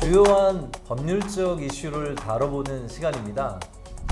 주요한 법률적 이슈를 다뤄보는 시간입니다.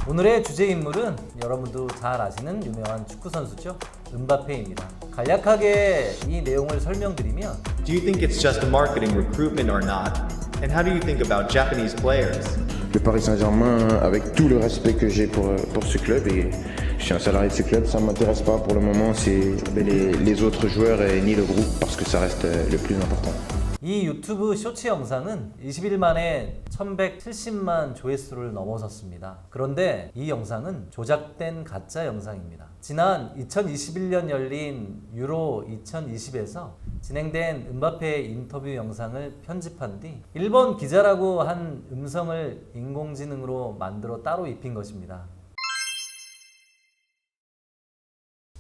오늘의 주제 인물은 여러분도 잘 아시는 유명한 축구 선수죠. 음바페입니다. 간략하게 이 내용을 설명드리면 Do you think it's just a marketing recruitment or not? And how do you think about Japanese players? Le Paris Saint-Germain, avec tout le respect que j'ai pour ce club, et je suis un salarié de ce club, ça ne m'intéresse pas pour le moment, c'est les autres joueurs et ni le groupe, parce que ça reste le plus important. 이 유튜브 쇼츠 영상은 20일 만에 1170만 조회수를 넘어섰습니다. 그런데 이 영상은 조작된 가짜 영상입니다. 지난 2021년 열린 유로 2020에서 진행된 음바페 인터뷰 영상을 편집한 뒤 일본 기자라고 한 음성을 인공지능으로 만들어 따로 입힌 것입니다.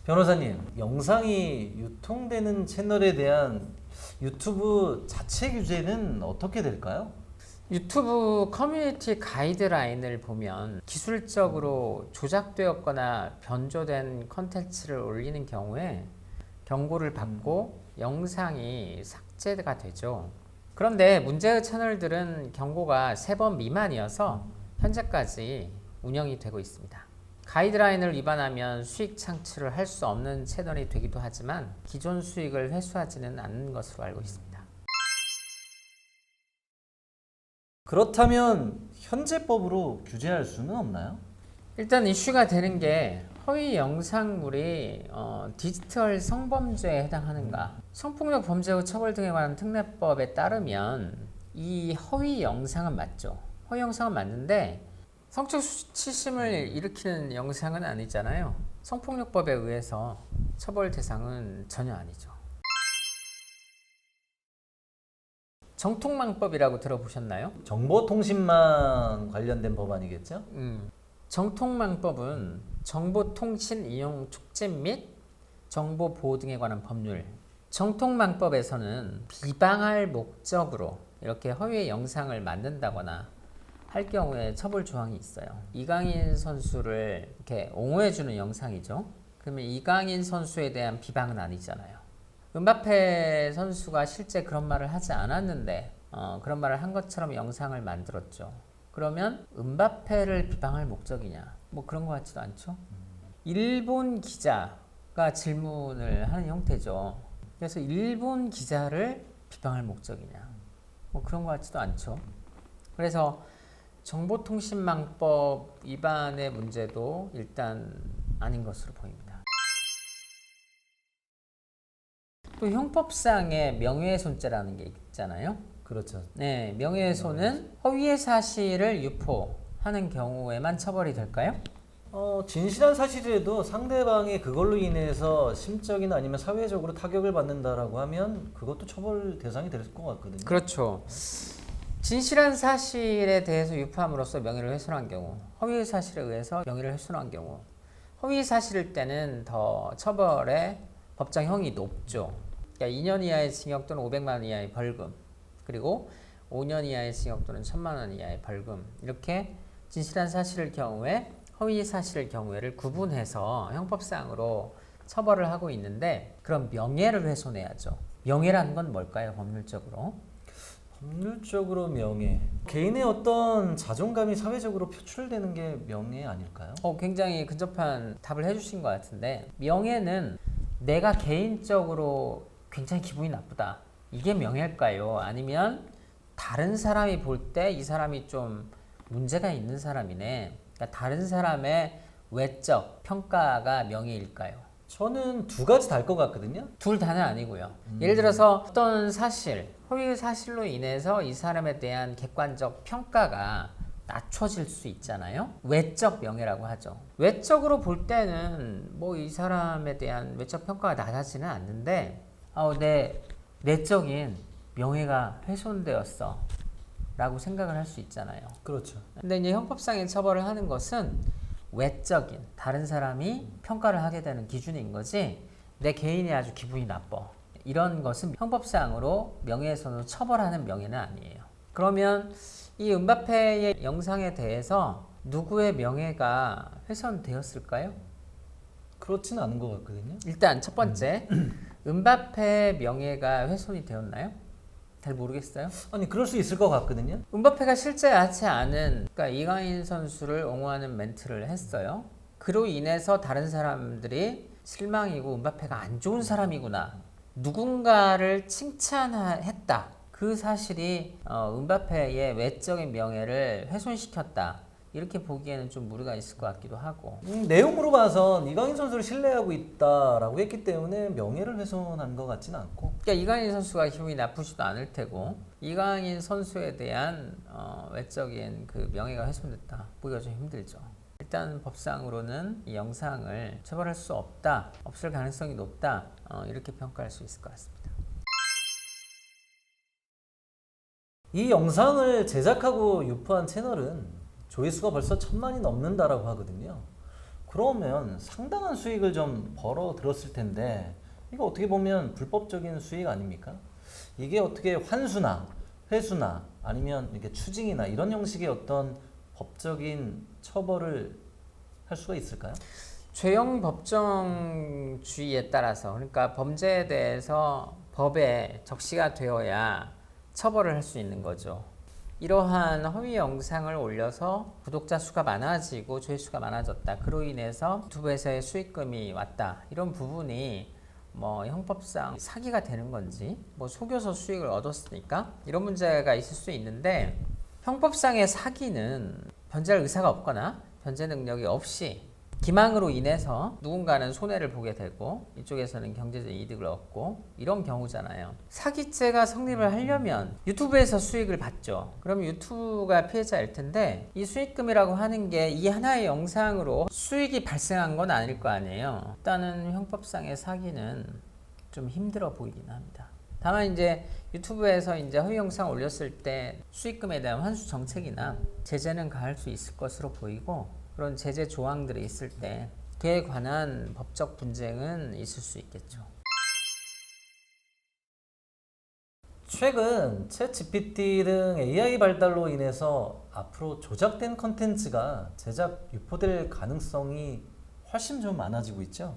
변호사님, 영상이 유통되는 채널에 대한 유튜브 자체 규제는 어떻게 될까요? 유튜브 커뮤니티 가이드라인을 보면 기술적으로 조작되었거나 변조된 컨텐츠를 올리는 경우에 경고를 받고 영상이 삭제가 되죠. 그런데 문제의 채널들은 경고가 3번 미만이어서 현재까지 운영이 되고 있습니다. 가이드라인을 위반하면 수익 창출을 할 수 없는 채널이 되기도 하지만 기존 수익을 회수하지는 않는 것으로 알고 있습니다. 그렇다면 현재법으로 규제할 수는 없나요? 일단 이슈가 되는 게 허위 영상물이 디지털 성범죄에 해당하는가. 성폭력 범죄 후 처벌 등에 관한 특례법에 따르면 이 허위 영상은 맞죠. 허위 영상은 맞는데 성적 수치심을 일으키는 영상은 아니잖아요. 성폭력법에 의해서 처벌 대상은 전혀 아니죠. 정통망법이라고 들어보셨나요? 정보통신망 관련된 법안이겠죠? 정통망법은 정보통신 이용 촉진 및 정보 보호 등에 관한 법률. 정통망법에서는 비방할 목적으로 이렇게 허위의 영상을 만든다거나 할 경우에 처벌 조항이 있어요. 이강인 선수를 이렇게 옹호해주는 영상이죠. 그러면 이강인 선수에 대한 비방은 아니잖아요. 음바페 선수가 실제 그런 말을 하지 않았는데 그런 말을 한 것처럼 영상을 만들었죠. 그러면 음바페를 비방할 목적이냐? 뭐 그런 것 같지도 않죠. 일본 기자가 질문을 하는 형태죠. 그래서 일본 기자를 비방할 목적이냐? 뭐 그런 것 같지도 않죠. 그래서 정보통신망법 위반의 문제도 일단 아닌 것으로 보입니다. 또 형법상의 명예훼손죄라는 게 있잖아요. 그렇죠. 네, 명예훼손은 허위의 사실을 유포하는 경우에만 처벌이 될까요? 진실한 사실이라도 상대방이 그걸로 인해서 심적이나 아니면 사회적으로 타격을 받는다라고 하면 그것도 처벌 대상이 될 것 같거든요. 그렇죠. 진실한 사실에 대해서 유포함으로써 명예를 훼손한 경우, 허위 사실에 의해서 명예를 훼손한 경우, 허위 사실일 때는 더 처벌의 법정형이 높죠. 그러니까 2년 이하의 징역 또는 500만 원 이하의 벌금, 그리고 5년 이하의 징역 또는 1000만 원 이하의 벌금, 이렇게 진실한 사실의 경우에 허위 사실의 경우에를 구분해서 형법상으로 처벌을 하고 있는데, 그럼 명예를 훼손해야죠. 명예라는 건 뭘까요, 법률적으로? 법률적으로 명예. 개인의 어떤 자존감이 사회적으로 표출되는 게 명예 아닐까요? 굉장히 근접한 답을 해주신 것 같은데, 명예는 내가 개인적으로 굉장히 기분이 나쁘다, 이게 명예일까요? 아니면 다른 사람이 볼 때 이 사람이 좀 문제가 있는 사람이네, 그러니까 다른 사람의 외적 평가가 명예일까요? 저는 두 가지 다일 것 같거든요. 둘 다는 아니고요. 예를 들어서 어떤 사실, 허위 사실로 인해서 이 사람에 대한 객관적 평가가 낮춰질 수 있잖아요. 외적 명예라고 하죠. 외적으로 볼 때는 뭐 이 사람에 대한 외적 평가가 낮아지는 않는데 내 내적인 명예가 훼손되었어 라고 생각을 할 수 있잖아요. 그렇죠. 근데 이제 형법상의 처벌을 하는 것은 외적인 다른 사람이 평가를 하게 되는 기준인 거지, 내 개인이 아주 기분이 나빠, 이런 것은 형법상으로 명예훼손으로 처벌하는 명예는 아니에요. 그러면 이 음바페의 영상에 대해서 누구의 명예가 훼손되었을까요? 그렇지는 않은 것 같거든요. 일단 첫 번째, 음바페의 명예가 훼손이 되었나요? 잘 모르겠어요. 아니 그럴 수 있을 것 같거든요. 음바페가 실제 하지 않은 그러니까 이강인 선수를 옹호하는 멘트를 했어요. 그로 인해서 다른 사람들이 실망이고 음바페가 안 좋은 사람이구나. 누군가를 칭찬했다. 그 사실이 음바페의 외적인 명예를 훼손시켰다. 이렇게 보기에는 좀 무리가 있을 것 같기도 하고. 내용으로 봐선 이강인 선수를 신뢰하고 있다라고 했기 때문에 명예를 훼손한 것 같지는 않고. 그러니까 이강인 선수가 기분이 나쁘지도 않을 테고 이강인 선수에 대한 외적인 그 명예가 훼손됐다. 보기가 좀 힘들죠. 일단 법상으로는 이 영상을 처벌할 수 없다. 없을 가능성이 높다. 이렇게 평가할 수 있을 것 같습니다. 이 영상을 제작하고 유포한 채널은 조회수가 벌써 1000만이 넘는다라고 하거든요. 그러면 상당한 수익을 좀 벌어 들었을 텐데 이거 어떻게 보면 불법적인 수익 아닙니까? 이게 어떻게 환수나 회수나 아니면 이렇게 추징이나 이런 형식의 어떤 법적인 처벌을 할 수가 있을까요? 죄형 법정주의에 따라서 그러니까 범죄에 대해서 법에 적시가 되어야 처벌을 할 수 있는 거죠. 이러한 허위 영상을 올려서 구독자 수가 많아지고 조회수가 많아졌다. 그로 인해서 유튜브에서의 수익금이 왔다. 이런 부분이 뭐 형법상 사기가 되는 건지 뭐 속여서 수익을 얻었으니까 이런 문제가 있을 수 있는데 형법상의 사기는 변제할 의사가 없거나 변제 능력이 없이 기망으로 인해서 누군가는 손해를 보게 되고 이쪽에서는 경제적 이득을 얻고 이런 경우잖아요. 사기죄가 성립을 하려면 유튜브에서 수익을 받죠. 그럼 유튜브가 피해자일 텐데 이 수익금이라고 하는 게 이 하나의 영상으로 수익이 발생한 건 아닐 거 아니에요. 일단은 형법상의 사기는 좀 힘들어 보이긴 합니다. 다만 이제 유튜브에서 이제 허위 영상 올렸을 때 수익금에 대한 환수 정책이나 제재는 가할 수 있을 것으로 보이고 그런 제재 조항들이 있을 때 그에 관한 법적 분쟁은 있을 수 있겠죠. 최근 챗GPT 등 AI 발달로 인해서 앞으로 조작된 컨텐츠가 제작 유포될 가능성이 훨씬 좀 많아지고 있죠.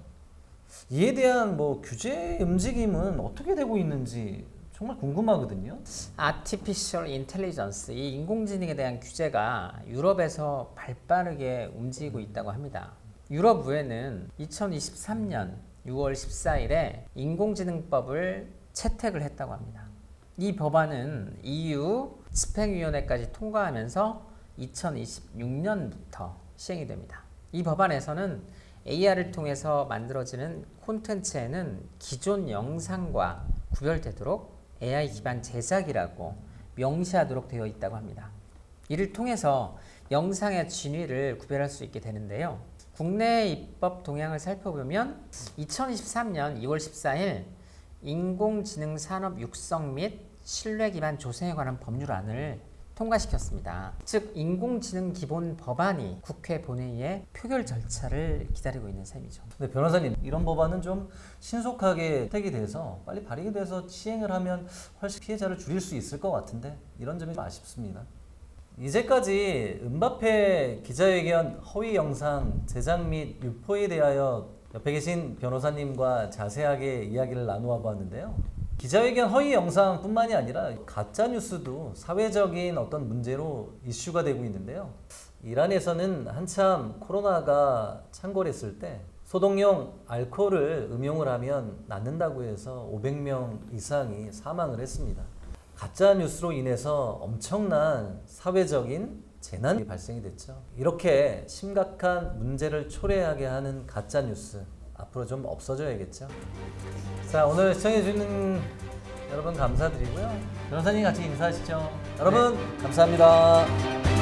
이에 대한 뭐 규제 움직임은 어떻게 되고 있는지 정말 궁금하거든요. Artificial Intelligence, 이 인공지능에 대한 규제가 유럽에서 발빠르게 움직이고 있다고 합니다. 유럽 의회는 2023년 6월 14일에 인공지능법을 채택을 했다고 합니다. 이 법안은 EU 집행위원회까지 통과하면서 2026년부터 시행이 됩니다. 이 법안에서는 AR을 통해서 만들어지는 콘텐츠에는 기존 영상과 구별되도록 AI 기반 제작이라고 명시하도록 되어 있다고 합니다. 이를 통해서 영상의 진위를 구별할 수 있게 되는데요. 국내 입법 동향을 살펴보면 2023년 2월 14일 인공지능 산업 육성 및 신뢰 기반 조성에 관한 법률안을 통과시켰습니다. 즉 인공지능 기본 법안이 국회 본회의의 표결 절차를 기다리고 있는 셈이죠. 네, 변호사님 이런 법안은 좀 신속하게 채택이 돼서 빨리 발의가 돼서 시행을 하면 훨씬 피해자를 줄일 수 있을 것 같은데 이런 점이 좀 아쉽습니다. 이제까지 음바페 기자회견 허위 영상 제작 및 유포에 대하여 옆에 계신 변호사님과 자세하게 이야기를 나누어 보았는데요. 기자회견 허위 영상뿐만이 아니라 가짜 뉴스도 사회적인 어떤 문제로 이슈가 되고 있는데요. 이란에서는 한참 코로나가 창궐했을 때 소독용 알코올을 음용을 하면 낫는다고 해서 500명 이상이 사망을 했습니다. 가짜 뉴스로 인해서 엄청난 사회적인 재난이 발생이 됐죠. 이렇게 심각한 문제를 초래하게 하는 가짜 뉴스 앞으로 좀 없어져야겠죠. 자, 오늘 시청해주는 여러분 감사드리고요. 변호사님 같이 인사하시죠. 여러분 감사합니다.